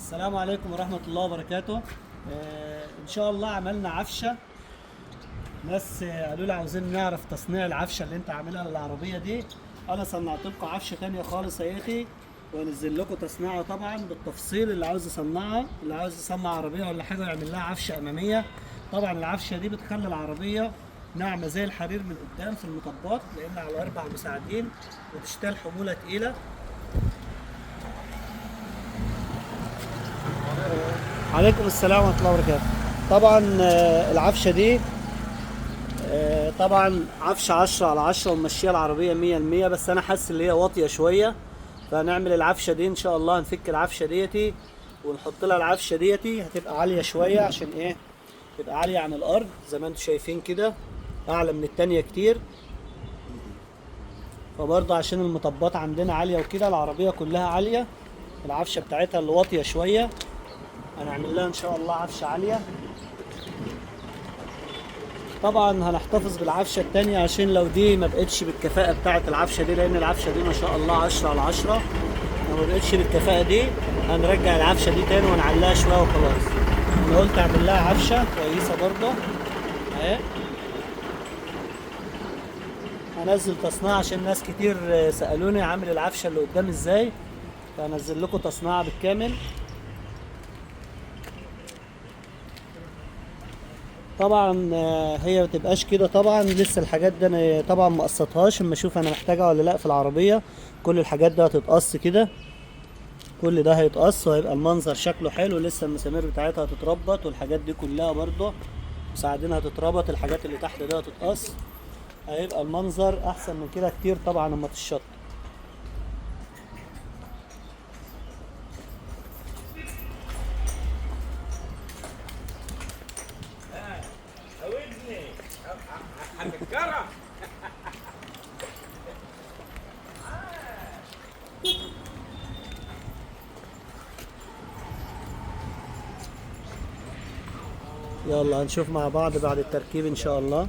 السلام عليكم ورحمة الله وبركاته. إن شاء الله عملنا عفشة. ناس قالوا لي عاوزين نعرف تصنيع العفشة اللي أنت عاملها للعربية دي. أنا صنعت لكم عفشة تانية خالص يا أخي، وأنزل لكم تصنيعها طبعا بالتفصيل. اللي عاوز يصنعها، اللي عاوز يصنع عربية ولا حاجة ويعمل لها عفشة أمامية. طبعا العفشة دي بتخلي العربية ناعمة زي الحرير من قدام في المطبات، لأن على 4 مساعدين وتشتغل حمولة تقيلة. عليكم السلام ورحمة الله وبركاته. طبعا العفشة دي طبعا عفشة 10/10 ومشيها العربية 100%، بس أنا حاسس إن هي واطية شوية. فهنعمل العفشة دي إن شاء الله، هنفك العفشة ديتي ونحط لها العفشة ديتي. هتبقى عالية شوية عشان إيه؟ تبقى عالية عن الأرض زي ما أنتم شايفين كده، أعلى من التانية كتير. فبرضه عشان المطبات عندنا عالية وكده، العربية كلها عالية. العفشة بتاعتها اللي واطية شوية هنعمل لها ان شاء الله عفشه عاليه. طبعا هنحتفظ بالعفشه التانية عشان لو دي ما بقتش بالكفاءه بتاعه العفشه دي، لان العفشه دي ما شاء الله 10/10. لو ما بقتش بالكفاءه دي هنرجع العفشه دي تاني ونعلقها شويه وخلاص. انا قلت اعمل لها عفشه كويسه برضه اهي. هنزل تصنيع عشان ناس كتير سالوني عامل العفشه اللي قدام ازاي، فهنزل لكم تصنيعها بالكامل. طبعا هي ما تبقاش كده. طبعا لسه الحاجات دي انا طبعا ما قصتهاش، اما اشوف انا محتاجها ولا لا في العربيه. كل الحاجات دي هتتقص كده، كل ده هيتقص وهيبقى المنظر شكله حلو. لسه المسامير بتاعتها هتتربط والحاجات دي كلها برضه مساعدين هتتربط. الحاجات اللي تحت دي هتتقص، هيبقى المنظر احسن من كده كتير طبعا لما تتشط. يلا هنشوف مع بعض بعد التركيب ان شاء الله.